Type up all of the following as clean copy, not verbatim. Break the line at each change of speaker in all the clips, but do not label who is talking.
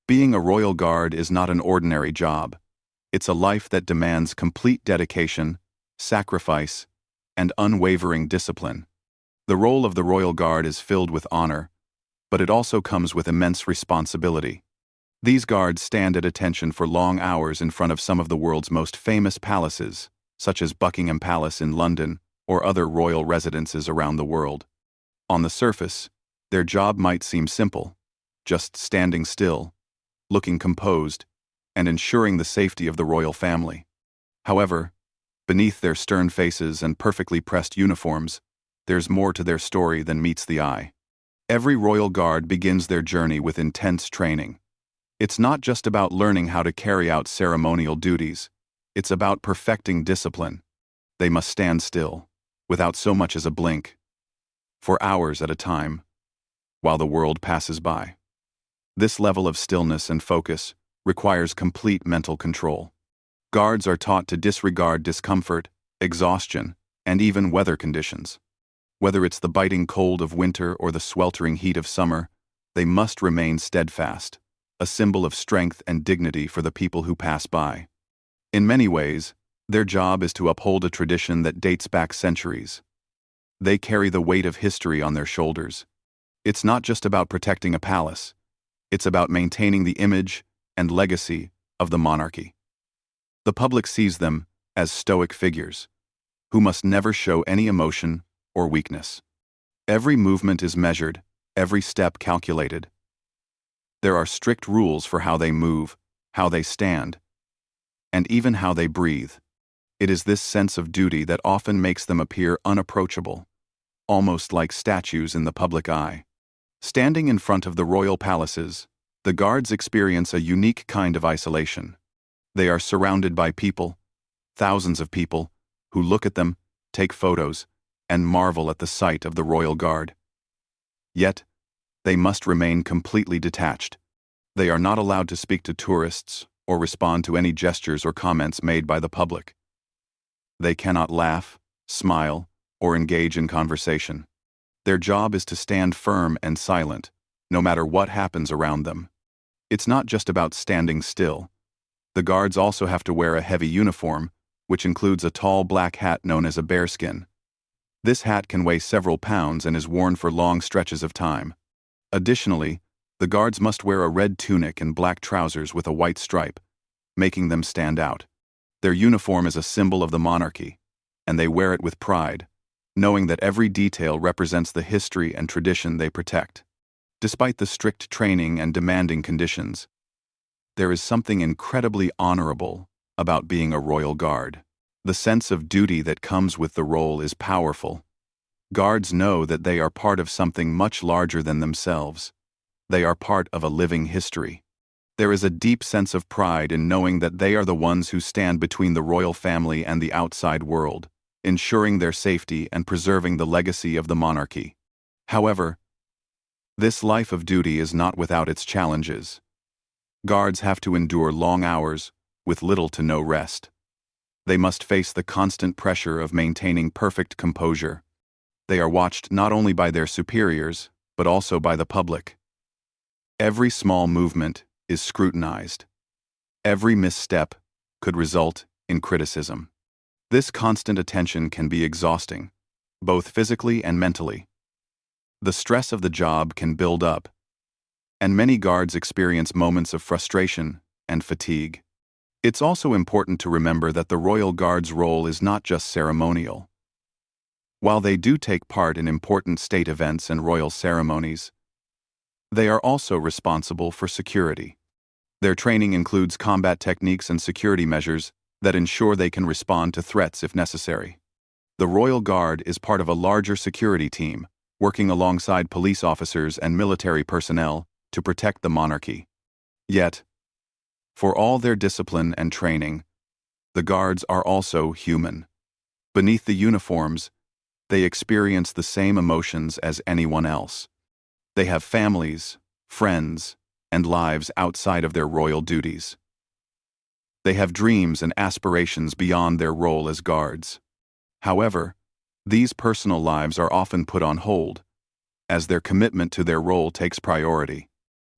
Being a royal guard is not an ordinary job. It's a life that demands complete dedication, sacrifice, and unwavering discipline. The role of the royal guard is filled with honor, but it also comes with immense responsibility. These guards stand at attention for long hours in front of some of the world's most famous palaces, such as Buckingham Palace in London or other royal residences around the world. On the surface, their job might seem simple, just standing still, looking composed, and ensuring the safety of the royal family. However, beneath their stern faces and perfectly pressed uniforms, there's more to their story than meets the eye. Every royal guard begins their journey with intense training. It's not just about learning how to carry out ceremonial duties, it's about perfecting discipline. They must stand still, without so much as a blink, for hours at a time, while the world passes by. This level of stillness and focus requires complete mental control. Guards are taught to disregard discomfort, exhaustion, and even weather conditions. Whether it's the biting cold of winter or the sweltering heat of summer, they must remain steadfast, a symbol of strength and dignity for the people who pass by. In many ways, their job is to uphold a tradition that dates back centuries. They carry the weight of history on their shoulders. It's not just about protecting a palace, it's about maintaining the image and legacy of the monarchy. The public sees them as stoic figures, who must never show any emotion or weakness. Every movement is measured, every step calculated. There are strict rules for how they move, how they stand, and even how they breathe. It is this sense of duty that often makes them appear unapproachable, almost like statues in the public eye. Standing in front of the royal palaces, the guards experience a unique kind of isolation. They are surrounded by people, thousands of people, who look at them, take photos, and marvel at the sight of the royal guard. Yet, they must remain completely detached. They are not allowed to speak to tourists or respond to any gestures or comments made by the public. They cannot laugh, smile, or engage in conversation. Their job is to stand firm and silent, no matter what happens around them. It's not just about standing still. The guards also have to wear a heavy uniform, which includes a tall black hat known as a bearskin. This hat can weigh several pounds and is worn for long stretches of time. Additionally, the guards must wear a red tunic and black trousers with a white stripe, making them stand out. Their uniform is a symbol of the monarchy, and they wear it with pride, knowing that every detail represents the history and tradition they protect. Despite the strict training and demanding conditions, there is something incredibly honorable about being a royal guard. The sense of duty that comes with the role is powerful. Guards know that they are part of something much larger than themselves. They are part of a living history. There is a deep sense of pride in knowing that they are the ones who stand between the royal family and the outside world, ensuring their safety and preserving the legacy of the monarchy. However, this life of duty is not without its challenges. Guards have to endure long hours with little to no rest. They must face the constant pressure of maintaining perfect composure. They are watched not only by their superiors, but also by the public. Every small movement is scrutinized. Every misstep could result in criticism. This constant attention can be exhausting, both physically and mentally. The stress of the job can build up, and many guards experience moments of frustration and fatigue. It's also important to remember that the royal guard's role is not just ceremonial. While they do take part in important state events and royal ceremonies, they are also responsible for security. Their training includes combat techniques and security measures that ensure they can respond to threats if necessary. The Royal Guard is part of a larger security team, working alongside police officers and military personnel to protect the monarchy. Yet, for all their discipline and training, the guards are also human. Beneath the uniforms, they experience the same emotions as anyone else. They have families, friends, and lives outside of their royal duties. They have dreams and aspirations beyond their role as guards. However, these personal lives are often put on hold, as their commitment to their role takes priority.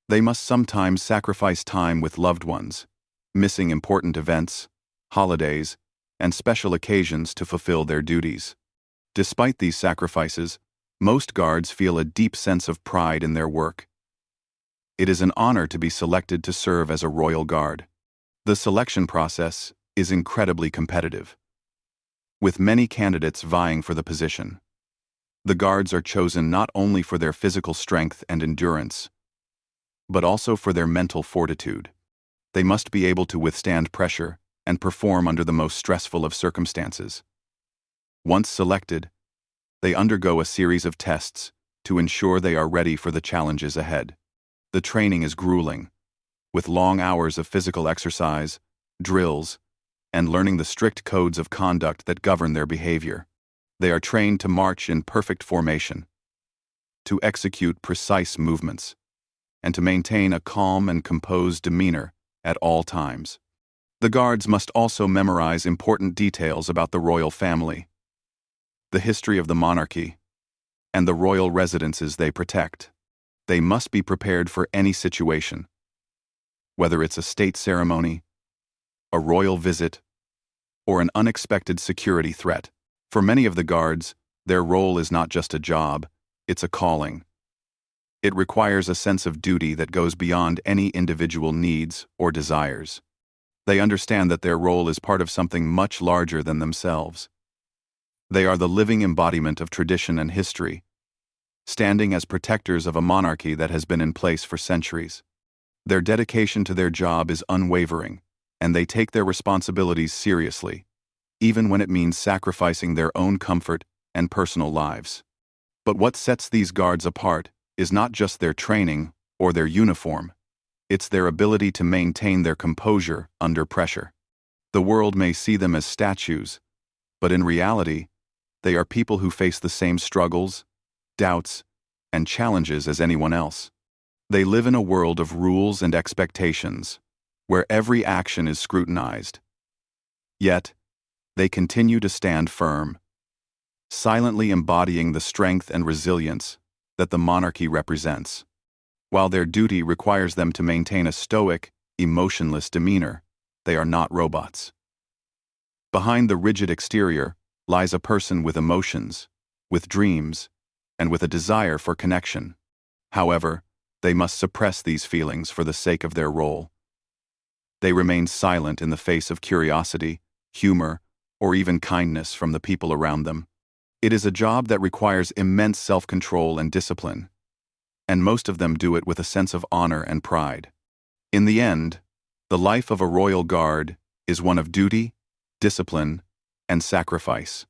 They must sometimes sacrifice time with loved ones, missing important events, holidays, and special occasions to fulfill their duties. Despite these sacrifices, most guards feel a deep sense of pride in their work. It is an honor to be selected to serve as a Royal Guard. The selection process is incredibly competitive, with many candidates vying for the position. The guards are chosen not only for their physical strength and endurance, but also for their mental fortitude. They must be able to withstand pressure and perform under the most stressful of circumstances. Once selected, they undergo a series of tests to ensure they are ready for the challenges ahead. The training is grueling, with long hours of physical exercise, drills, and learning the strict codes of conduct that govern their behavior. They are trained to march in perfect formation, to execute precise movements, and to maintain a calm and composed demeanor at all times. The guards must also memorize important details about the royal family, the history of the monarchy, and the royal residences they protect. They must be prepared for any situation, whether it's a state ceremony, a royal visit, or an unexpected security threat. For many of the guards, their role is not just a job, it's a calling. It requires a sense of duty that goes beyond any individual needs or desires. They understand that their role is part of something much larger than themselves. They are the living embodiment of tradition and history, standing as protectors of a monarchy that has been in place for centuries. Their dedication to their job is unwavering, and they take their responsibilities seriously, even when it means sacrificing their own comfort and personal lives. But what sets these guards apart is not just their training or their uniform, it's their ability to maintain their composure under pressure. The world may see them as statues, but in reality, they are people who face the same struggles, doubts, and challenges as anyone else. They live in a world of rules and expectations, where every action is scrutinized. Yet, they continue to stand firm, silently embodying the strength and resilience that the monarchy represents. While their duty requires them to maintain a stoic, emotionless demeanor, they are not robots. Behind the rigid exterior lies a person with emotions, with dreams, and with a desire for connection. However, they must suppress these feelings for the sake of their role. They remain silent in the face of curiosity, humor, or even kindness from the people around them. It is a job that requires immense self-control and discipline, and most of them do it with a sense of honor and pride. In the end, the life of a royal guard is one of duty, discipline, and sacrifice.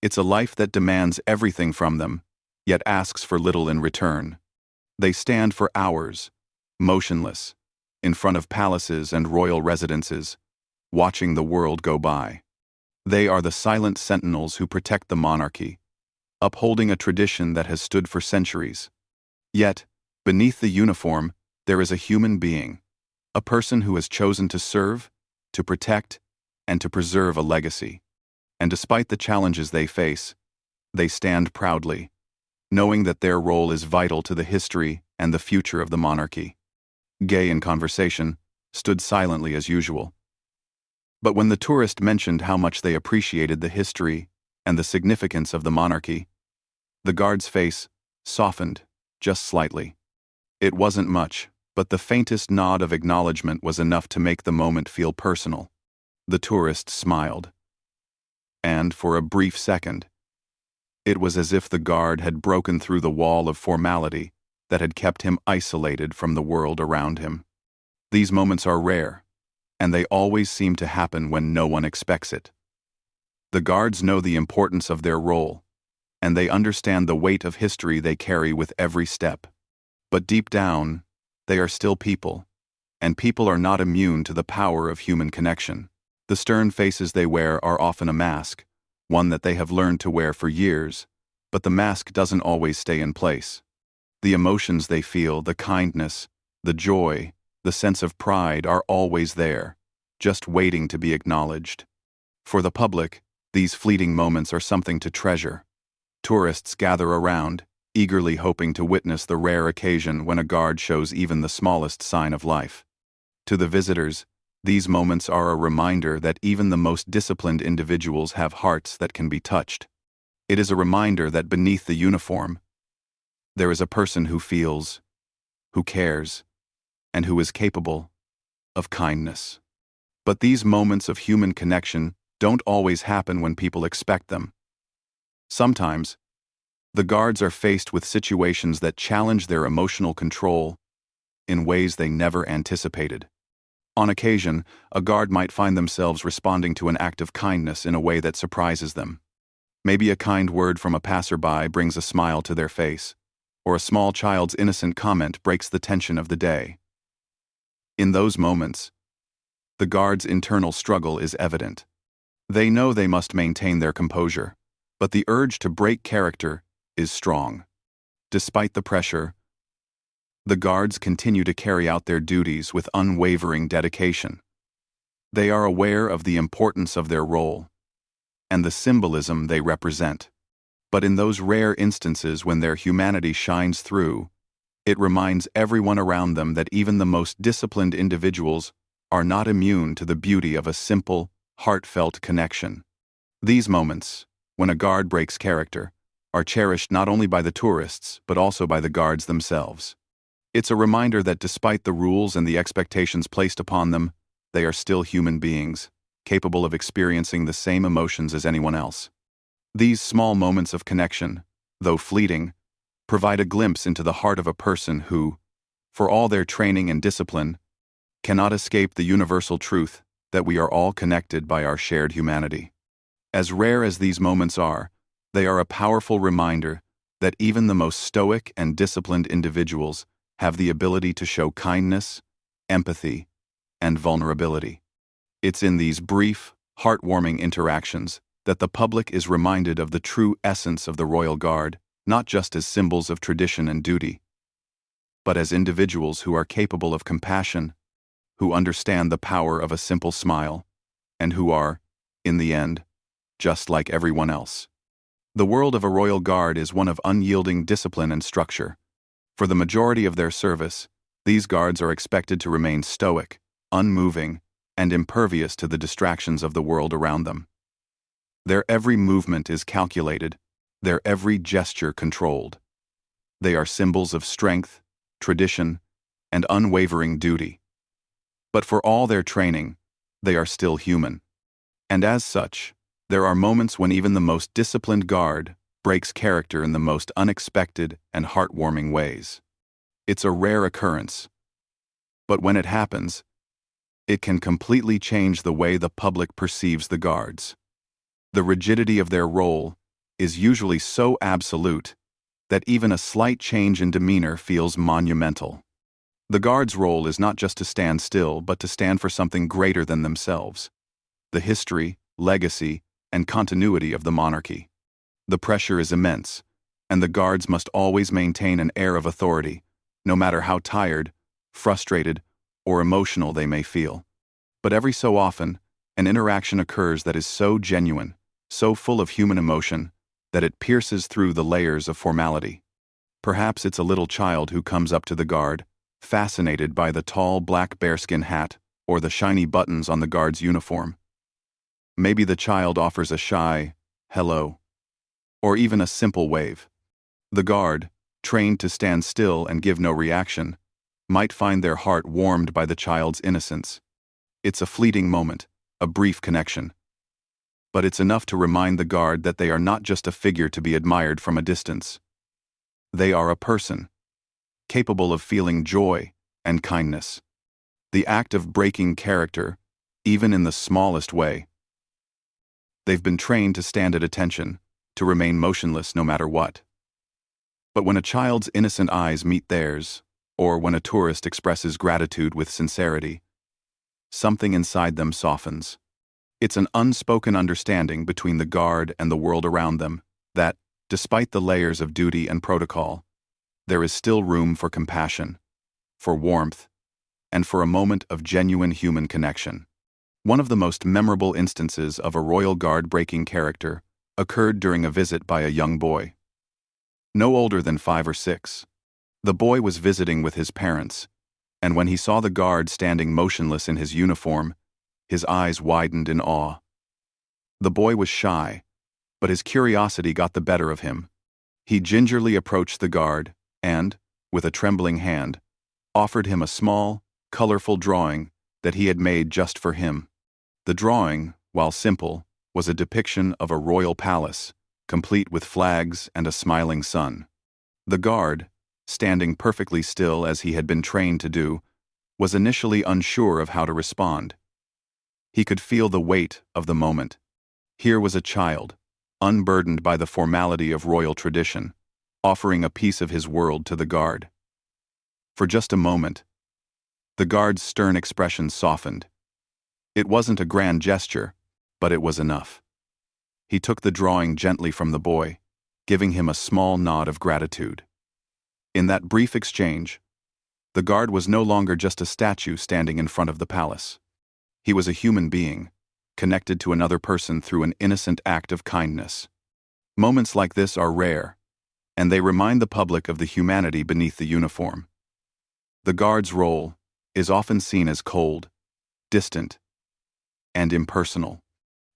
It's a life that demands everything from them, yet asks for little in return. They stand for hours, motionless, in front of palaces and royal residences, watching the world go by. They are the silent sentinels who protect the monarchy, upholding a tradition that has stood for centuries. Yet, beneath the uniform, there is a human being, a person who has chosen to serve, to protect, and to preserve a legacy. And despite the challenges they face, they stand proudly, knowing that their role is vital to the history and the future of the monarchy. Gay in conversation, stood silently as usual. But when the tourist mentioned how much they appreciated the history and the significance of the monarchy, the guard's face softened just slightly. It wasn't much, but the faintest nod of acknowledgement was enough to make the moment feel personal. The tourist smiled. And for a brief second, it was as if the guard had broken through the wall of formality that had kept him isolated from the world around him. These moments are rare, and they always seem to happen when no one expects it. The guards know the importance of their role, and they understand the weight of history they carry with every step. But deep down, they are still people, and people are not immune to the power of human connection. The stern faces they wear are often a mask, one that they have learned to wear for years, but the mask doesn't always stay in place. The emotions they feel, the kindness, the joy, the sense of pride are always there, just waiting to be acknowledged. For the public, these fleeting moments are something to treasure. Tourists gather around, eagerly hoping to witness the rare occasion when a guard shows even the smallest sign of life. To the visitors, these moments are a reminder that even the most disciplined individuals have hearts that can be touched. It is a reminder that beneath the uniform, there is a person who feels, who cares, and who is capable of kindness. But these moments of human connection don't always happen when people expect them. Sometimes, the guards are faced with situations that challenge their emotional control in ways they never anticipated. On occasion, a guard might find themselves responding to an act of kindness in a way that surprises them. Maybe a kind word from a passerby brings a smile to their face, or a small child's innocent comment breaks the tension of the day. In those moments, the guard's internal struggle is evident. They know they must maintain their composure, but the urge to break character is strong. Despite the pressure, the guards continue to carry out their duties with unwavering dedication. They are aware of the importance of their role and the symbolism they represent. But in those rare instances when their humanity shines through, it reminds everyone around them that even the most disciplined individuals are not immune to the beauty of a simple, heartfelt connection. These moments, when a guard breaks character, are cherished not only by the tourists but also by the guards themselves. It's a reminder that despite the rules and the expectations placed upon them, they are still human beings, capable of experiencing the same emotions as anyone else. These small moments of connection, though fleeting, provide a glimpse into the heart of a person who, for all their training and discipline, cannot escape the universal truth that we are all connected by our shared humanity. As rare as these moments are, they are a powerful reminder that even the most stoic and disciplined individuals have the ability to show kindness, empathy, and vulnerability. It's in these brief, heartwarming interactions that the public is reminded of the true essence of the Royal Guard, not just as symbols of tradition and duty, but as individuals who are capable of compassion, who understand the power of a simple smile, and who are, in the end, just like everyone else. The world of a Royal Guard is one of unyielding discipline and structure. For the majority of their service, these guards are expected to remain stoic, unmoving, and impervious to the distractions of the world around them. Their every movement is calculated, their every gesture controlled. They are symbols of strength, tradition, and unwavering duty. But for all their training, they are still human. And as such, there are moments when even the most disciplined guard breaks character in the most unexpected and heartwarming ways. It's a rare occurrence, but when it happens, it can completely change the way the public perceives the guards. The rigidity of their role is usually so absolute that even a slight change in demeanor feels monumental. The guard's role is not just to stand still, but to stand for something greater than themselves: the history, legacy, and continuity of the monarchy. The pressure is immense, and the guards must always maintain an air of authority, no matter how tired, frustrated, or emotional they may feel. But every so often, an interaction occurs that is so genuine, so full of human emotion, that it pierces through the layers of formality. Perhaps it's a little child who comes up to the guard, fascinated by the tall black bearskin hat or the shiny buttons on the guard's uniform. Maybe the child offers a shy hello, or even a simple wave. The guard, trained to stand still and give no reaction, might find their heart warmed by the child's innocence. It's a fleeting moment, a brief connection. But it's enough to remind the guard that they are not just a figure to be admired from a distance. They are a person, capable of feeling joy and kindness. The act of breaking character, even in the smallest way. They've been trained to stand at attention, to remain motionless no matter what. But when a child's innocent eyes meet theirs, or when a tourist expresses gratitude with sincerity, something inside them softens. It's an unspoken understanding between the guard and the world around them that, despite the layers of duty and protocol, there is still room for compassion, for warmth, and for a moment of genuine human connection. One of the most memorable instances of a Royal Guard breaking character occurred during a visit by a young boy. no older than 5 or 6. The boy was visiting with his parents, and when he saw the guard standing motionless in his uniform, his eyes widened in awe. The boy was shy, but his curiosity got the better of him. He gingerly approached the guard and, with a trembling hand, offered him a small, colorful drawing that he had made just for him. The drawing, while simple, was a depiction of a royal palace, complete with flags and a smiling sun. The guard, standing perfectly still as he had been trained to do, was initially unsure of how to respond. He could feel the weight of the moment. Here was a child, unburdened by the formality of royal tradition, offering a piece of his world to the guard. For just a moment, the guard's stern expression softened. It wasn't a grand gesture, but it was enough. He took the drawing gently from the boy, giving him a small nod of gratitude. In that brief exchange, the guard was no longer just a statue standing in front of the palace. He was a human being, connected to another person through an innocent act of kindness. Moments like this are rare, and they remind the public of the humanity beneath the uniform. The guard's role is often seen as cold, distant, and impersonal.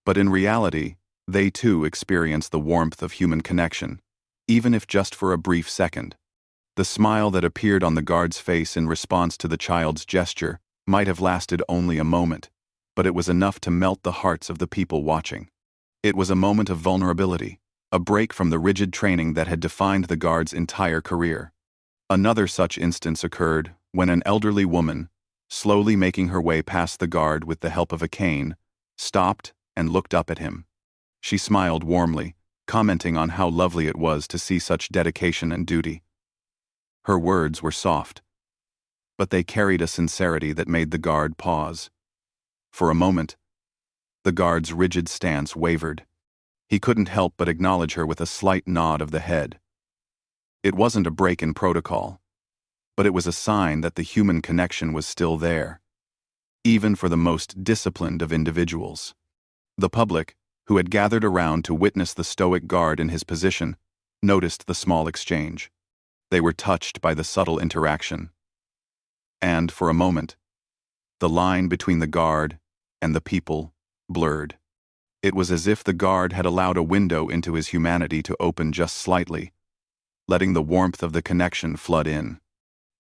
But in reality, they too experience the warmth of human connection, even if just for a brief second. The smile that appeared on the guard's face in response to the child's gesture might have lasted only a moment, but it was enough to melt the hearts of the people watching. It was a moment of vulnerability, a break from the rigid training that had defined the guard's entire career. Another such instance occurred when an elderly woman, slowly making her way past the guard with the help of a cane, stopped and looked up at him. She smiled warmly, commenting on how lovely it was to see such dedication and duty. Her words were soft, but they carried a sincerity that made the guard pause. For a moment, the guard's rigid stance wavered. He couldn't help but acknowledge her with a slight nod of the head. It wasn't a break in protocol, but it was a sign that the human connection was still there, even for the most disciplined of individuals. The public, who had gathered around to witness the stoic guard in his position, noticed the small exchange. They were touched by the subtle interaction. And, for a moment, the line between the guard and the people blurred. It was as if the guard had allowed a window into his humanity to open just slightly, letting the warmth of the connection flood in.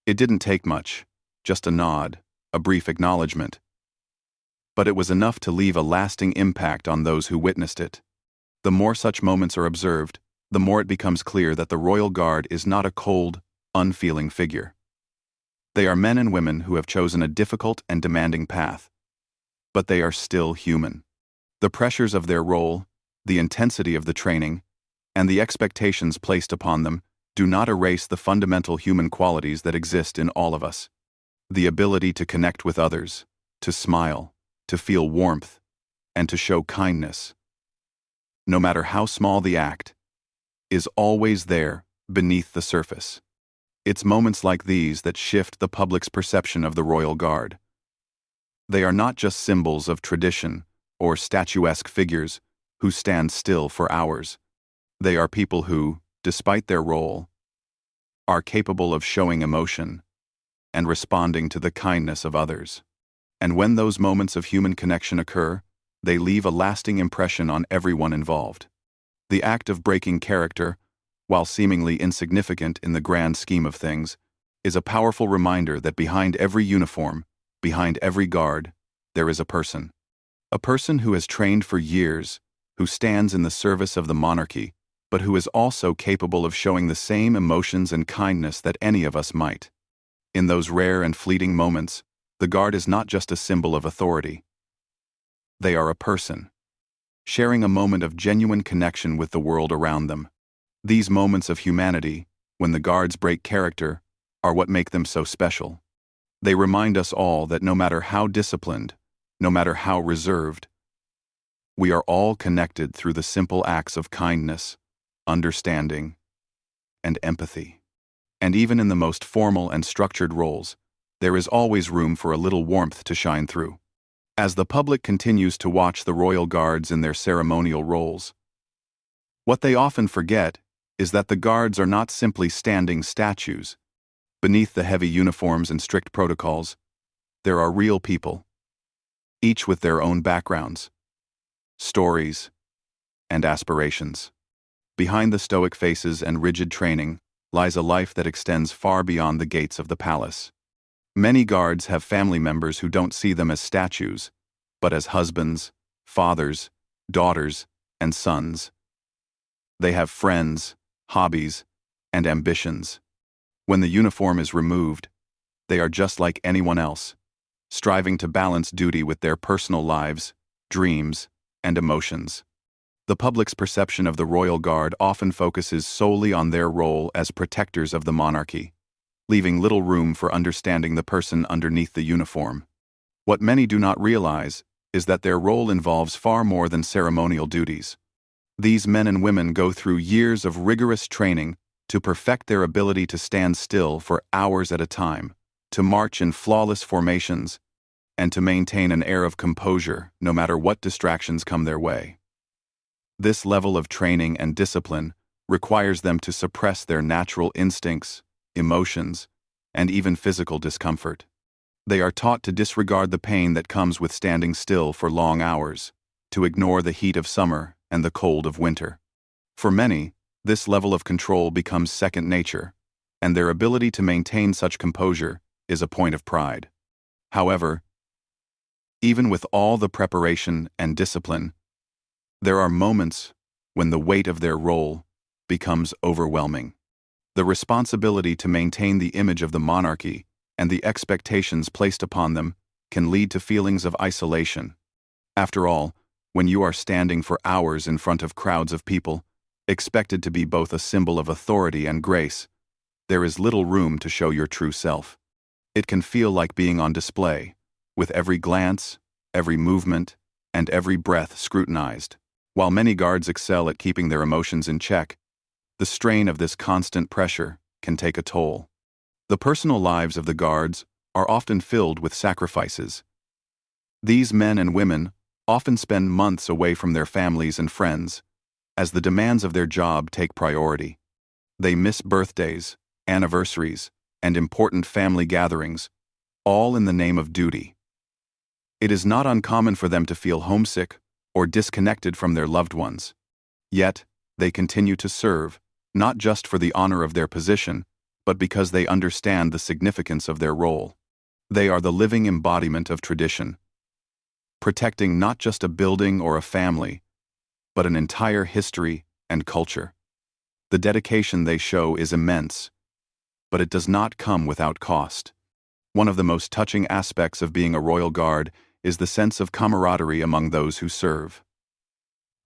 It didn't take much, just a nod, a brief acknowledgement. But it was enough to leave a lasting impact on those who witnessed it. The more such moments are observed, the more it becomes clear that the Royal Guard is not a cold, unfeeling figure. They are men and women who have chosen a difficult and demanding path, but they are still human. The pressures of their role, the intensity of the training, and the expectations placed upon them do not erase the fundamental human qualities that exist in all of us. The ability to connect with others, to smile, to feel warmth, and to show kindness, no matter how small the act, is always there beneath the surface. It's moments like these that shift the public's perception of the Royal Guard. They are not just symbols of tradition or statuesque figures who stand still for hours. They are people who, despite their role, are capable of showing emotion and responding to the kindness of others. And when those moments of human connection occur, they leave a lasting impression on everyone involved. The act of breaking character, while seemingly insignificant in the grand scheme of things, is a powerful reminder that behind every uniform, behind every guard, there is a person. A person who has trained for years, who stands in the service of the monarchy, but who is also capable of showing the same emotions and kindness that any of us might. In those rare and fleeting moments, the guard is not just a symbol of authority. They are a person, sharing a moment of genuine connection with the world around them. These moments of humanity, when the guards break character, are what make them so special. They remind us all that no matter how disciplined, no matter how reserved, we are all connected through the simple acts of kindness, understanding, and empathy. And even in the most formal and structured roles, there is always room for a little warmth to shine through. As the public continues to watch the Royal Guards in their ceremonial roles, what they often forget is that the guards are not simply standing statues. Beneath the heavy uniforms and strict protocols, there are real people, each with their own backgrounds, stories, and aspirations. Behind the stoic faces and rigid training lies a life that extends far beyond the gates of the palace. Many guards have family members who don't see them as statues, but as husbands, fathers, daughters, and sons. They have friends, hobbies, and ambitions. When the uniform is removed, they are just like anyone else, striving to balance duty with their personal lives, dreams, and emotions. The public's perception of the royal guard often focuses solely on their role as protectors of the monarchy, leaving little room for understanding the person underneath the uniform. What many do not realize is that their role involves far more than ceremonial duties. These men and women go through years of rigorous training to perfect their ability to stand still for hours at a time, to march in flawless formations, and to maintain an air of composure no matter what distractions come their way. This level of training and discipline requires them to suppress their natural instincts, emotions, and even physical discomfort. They are taught to disregard the pain that comes with standing still for long hours, to ignore the heat of summer and the cold of winter. For many, this level of control becomes second nature, and their ability to maintain such composure is a point of pride. However, even with all the preparation and discipline, there are moments when the weight of their role becomes overwhelming. The responsibility to maintain the image of the monarchy and the expectations placed upon them can lead to feelings of isolation. After all, when you are standing for hours in front of crowds of people, expected to be both a symbol of authority and grace, there is little room to show your true self. It can feel like being on display, with every glance, every movement, and every breath scrutinized. While many guards excel at keeping their emotions in check, the strain of this constant pressure can take a toll. The personal lives of the guards are often filled with sacrifices. These men and women often spend months away from their families and friends, as the demands of their job take priority. They miss birthdays, anniversaries, and important family gatherings, all in the name of duty. It is not uncommon for them to feel homesick or disconnected from their loved ones. Yet, they continue to serve, not just for the honor of their position, but because they understand the significance of their role. They are the living embodiment of tradition, protecting not just a building or a family, but an entire history and culture. The dedication they show is immense, but it does not come without cost. One of the most touching aspects of being a royal guard is the sense of camaraderie among those who serve.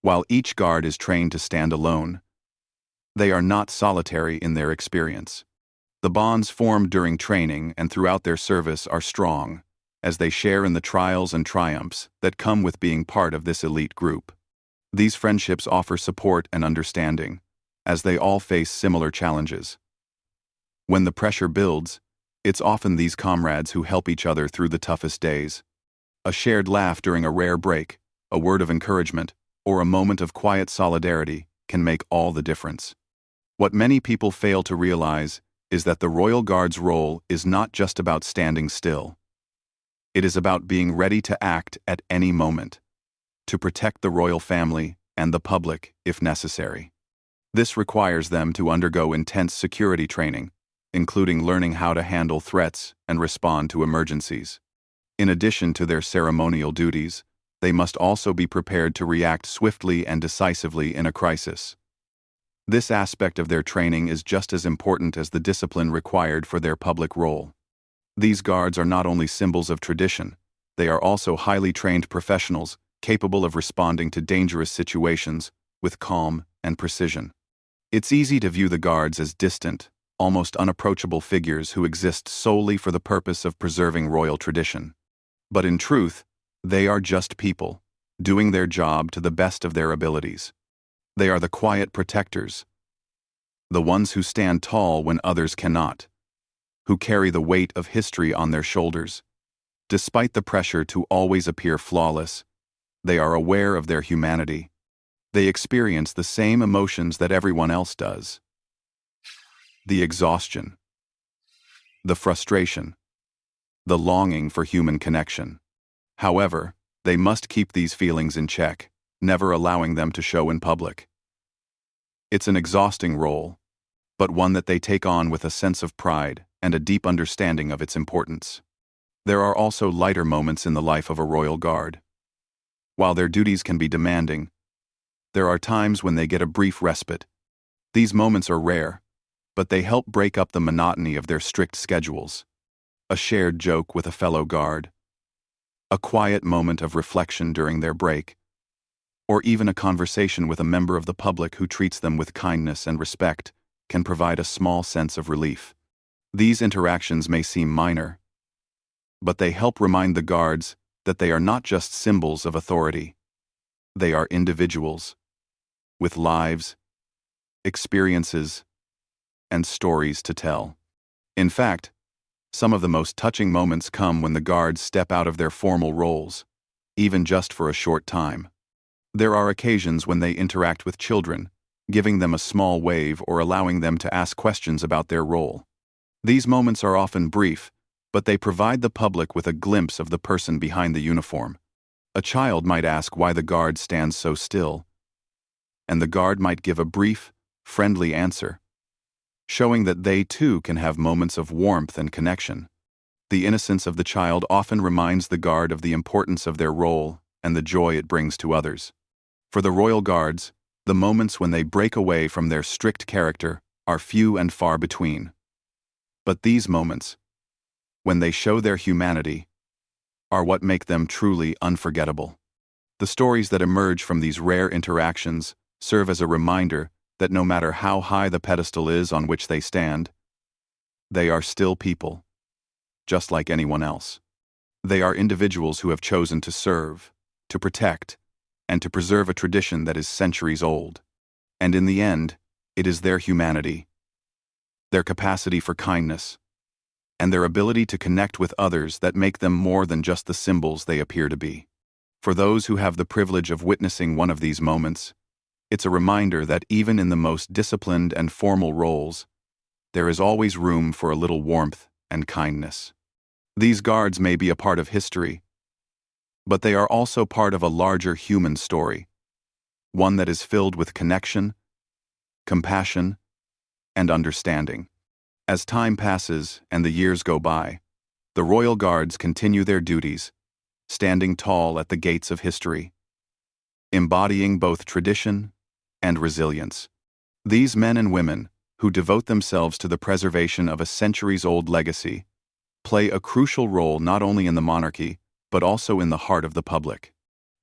While each guard is trained to stand alone, they are not solitary in their experience. The bonds formed during training and throughout their service are strong, as they share in the trials and triumphs that come with being part of this elite group. These friendships offer support and understanding, as they all face similar challenges. When the pressure builds, it's often these comrades who help each other through the toughest days. A shared laugh during a rare break, a word of encouragement, or a moment of quiet solidarity can make all the difference. What many people fail to realize is that the Royal Guard's role is not just about standing still. It is about being ready to act at any moment, to protect the royal family and the public if necessary. This requires them to undergo intense security training, including learning how to handle threats and respond to emergencies. In addition to their ceremonial duties, they must also be prepared to react swiftly and decisively in a crisis. This aspect of their training is just as important as the discipline required for their public role. These guards are not only symbols of tradition, they are also highly trained professionals capable of responding to dangerous situations with calm and precision. It's easy to view the guards as distant, almost unapproachable figures who exist solely for the purpose of preserving royal tradition. But in truth, they are just people, doing their job to the best of their abilities. They are the quiet protectors, the ones who stand tall when others cannot, who carry the weight of history on their shoulders. Despite the pressure to always appear flawless, they are aware of their humanity. They experience the same emotions that everyone else does: the exhaustion, the frustration, the longing for human connection. However, they must keep these feelings in check, never allowing them to show in public. It's an exhausting role, but one that they take on with a sense of pride and a deep understanding of its importance. There are also lighter moments in the life of a royal guard. While their duties can be demanding, there are times when they get a brief respite. These moments are rare, but they help break up the monotony of their strict schedules. A shared joke with a fellow guard, a quiet moment of reflection during their break, or even a conversation with a member of the public who treats them with kindness and respect can provide a small sense of relief. These interactions may seem minor, but they help remind the guards that they are not just symbols of authority. They are individuals with lives, experiences, and stories to tell. In fact, some of the most touching moments come when the guards step out of their formal roles, even just for a short time. There are occasions when they interact with children, giving them a small wave or allowing them to ask questions about their role. These moments are often brief, but they provide the public with a glimpse of the person behind the uniform. A child might ask why the guard stands so still, and the guard might give a brief, friendly answer, showing that they too can have moments of warmth and connection. The innocence of the child often reminds the guard of the importance of their role and the joy it brings to others. For the royal guards, the moments when they break away from their strict character are few and far between. But these moments, when they show their humanity, are what make them truly unforgettable. The stories that emerge from these rare interactions serve as a reminder that no matter how high the pedestal is on which they stand, they are still people, just like anyone else. They are individuals who have chosen to serve, to protect, and to preserve a tradition that is centuries old. And in the end, it is their humanity, their capacity for kindness, and their ability to connect with others that make them more than just the symbols they appear to be. For those who have the privilege of witnessing one of these moments, it's a reminder that even in the most disciplined and formal roles, there is always room for a little warmth and kindness. These guards may be a part of history, but they are also part of a larger human story, one that is filled with connection, compassion, and understanding. As time passes and the years go by, the royal guards continue their duties, standing tall at the gates of history, embodying both tradition and resilience. These men and women, who devote themselves to the preservation of a centuries-old legacy, play a crucial role not only in the monarchy, but also in the heart of the public.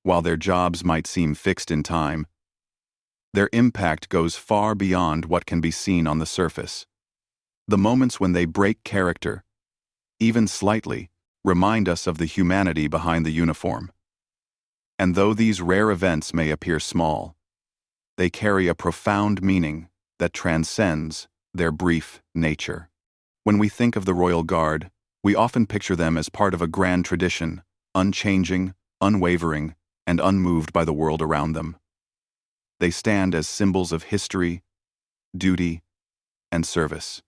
While their jobs might seem fixed in time, their impact goes far beyond what can be seen on the surface. The moments when they break character, even slightly, remind us of the humanity behind the uniform. And though these rare events may appear small, they carry a profound meaning that transcends their brief nature. When we think of the Royal Guard, we often picture them as part of a grand tradition, unchanging, unwavering, and unmoved by the world around them. They stand as symbols of history, duty, and service.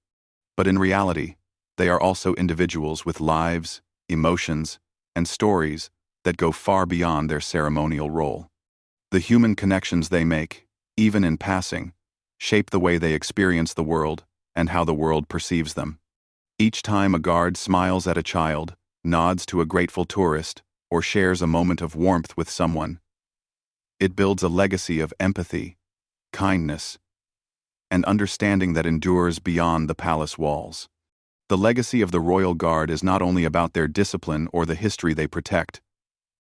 But in reality, they are also individuals with lives, emotions, and stories that go far beyond their ceremonial role. The human connections they make, even in passing, shape the way they experience the world and how the world perceives them. Each time a guard smiles at a child, nods to a grateful tourist, or shares a moment of warmth with someone, it builds a legacy of empathy, kindness, and understanding that endures beyond the palace walls. The legacy of the Royal Guard is not only about their discipline or the history they protect,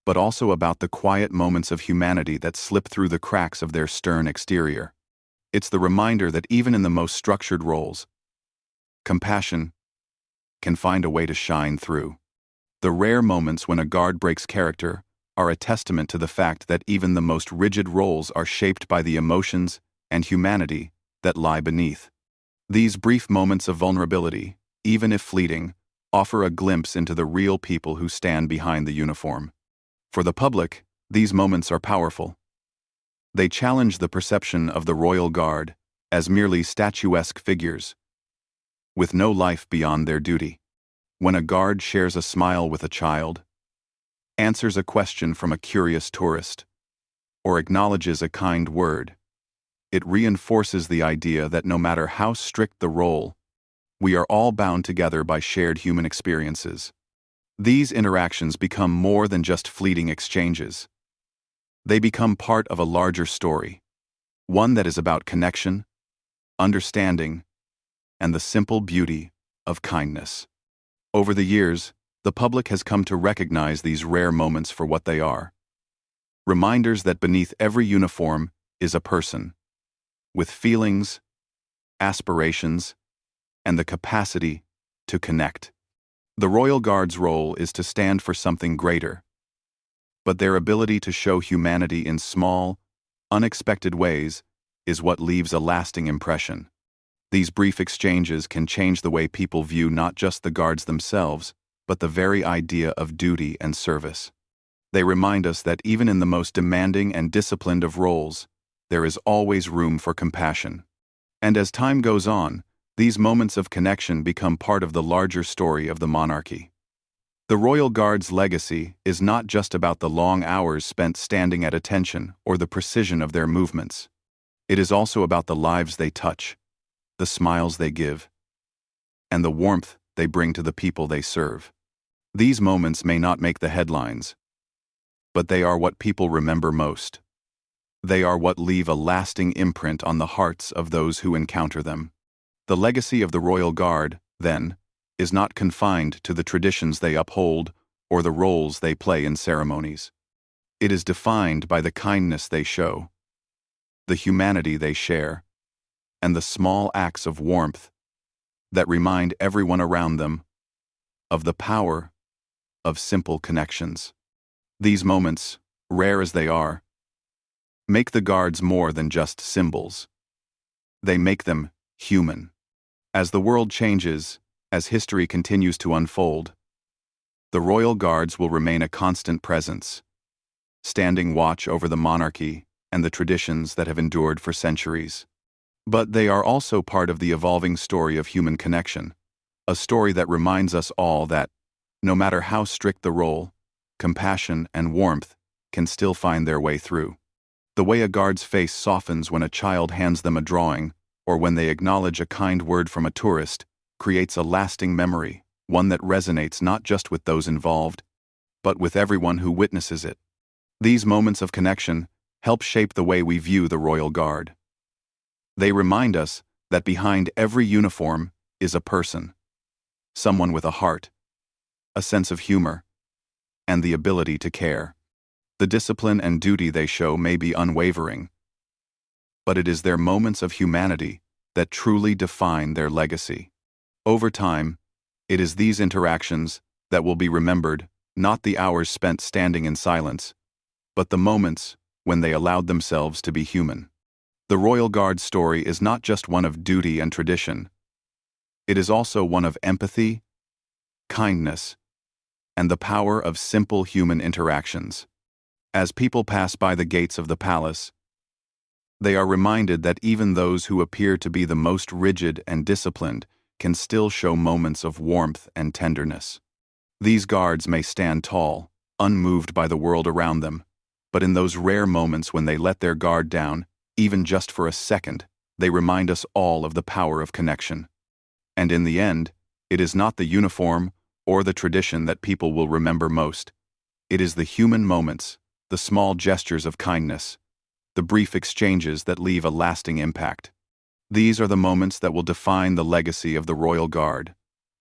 but also about the quiet moments of humanity that slip through the cracks of their stern exterior. It's the reminder that even in the most structured roles, compassion can find a way to shine through. The rare moments when a guard breaks character are a testament to the fact that even the most rigid roles are shaped by the emotions and humanity that lie beneath. These brief moments of vulnerability, even if fleeting, offer a glimpse into the real people who stand behind the uniform. For the public, these moments are powerful. They challenge the perception of the royal guard as merely statuesque figures, with no life beyond their duty. When a guard shares a smile with a child, answers a question from a curious tourist, or acknowledges a kind word, it reinforces the idea that no matter how strict the role, we are all bound together by shared human experiences. These interactions become more than just fleeting exchanges. They become part of a larger story, one that is about connection, understanding, and the simple beauty of kindness. Over the years, the public has come to recognize these rare moments for what they are. Reminders that beneath every uniform is a person, with feelings, aspirations, and the capacity to connect. The Royal Guard's role is to stand for something greater, but their ability to show humanity in small, unexpected ways is what leaves a lasting impression. These brief exchanges can change the way people view not just the guards themselves, but the very idea of duty and service. They remind us that even in the most demanding and disciplined of roles, there is always room for compassion. And as time goes on, these moments of connection become part of the larger story of the monarchy. The Royal Guard's legacy is not just about the long hours spent standing at attention or the precision of their movements. It is also about the lives they touch, the smiles they give, and the warmth they bring to the people they serve. These moments may not make the headlines, but they are what people remember most. They are what leave a lasting imprint on the hearts of those who encounter them. The legacy of the Royal Guard, then, is not confined to the traditions they uphold or the roles they play in ceremonies. It is defined by the kindness they show, the humanity they share, and the small acts of warmth that remind everyone around them of the power of simple connections. These moments, rare as they are, make the guards more than just symbols. They make them human. As the world changes, as history continues to unfold, the Royal Guards will remain a constant presence, standing watch over the monarchy and the traditions that have endured for centuries. But they are also part of the evolving story of human connection, a story that reminds us all that, no matter how strict the role, compassion and warmth can still find their way through. The way a guard's face softens when a child hands them a drawing, or when they acknowledge a kind word from a tourist, creates a lasting memory, one that resonates not just with those involved, but with everyone who witnesses it. These moments of connection help shape the way we view the Royal Guard. They remind us that behind every uniform is a person, someone with a heart, a sense of humor, and the ability to care. The discipline and duty they show may be unwavering, but it is their moments of humanity that truly define their legacy. Over time, it is these interactions that will be remembered, not the hours spent standing in silence, but the moments when they allowed themselves to be human. The Royal Guard's story is not just one of duty and tradition. It is also one of empathy, kindness, and the power of simple human interactions. As people pass by the gates of the palace, they are reminded that even those who appear to be the most rigid and disciplined can still show moments of warmth and tenderness. These guards may stand tall, unmoved by the world around them, but in those rare moments when they let their guard down, even just for a second, they remind us all of the power of connection. And in the end, it is not the uniform or the tradition that people will remember most. It is the human moments, the small gestures of kindness, the brief exchanges that leave a lasting impact. These are the moments that will define the legacy of the Royal Guard,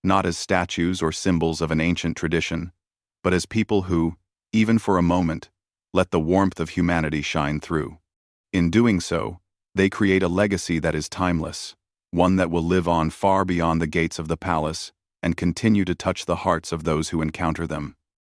not as statues or symbols of an ancient tradition, but as people who, even for a moment, let the warmth of humanity shine through. In doing so, they create a legacy that is timeless, one that will live on far beyond the gates of the palace and continue to touch the hearts of those who encounter them.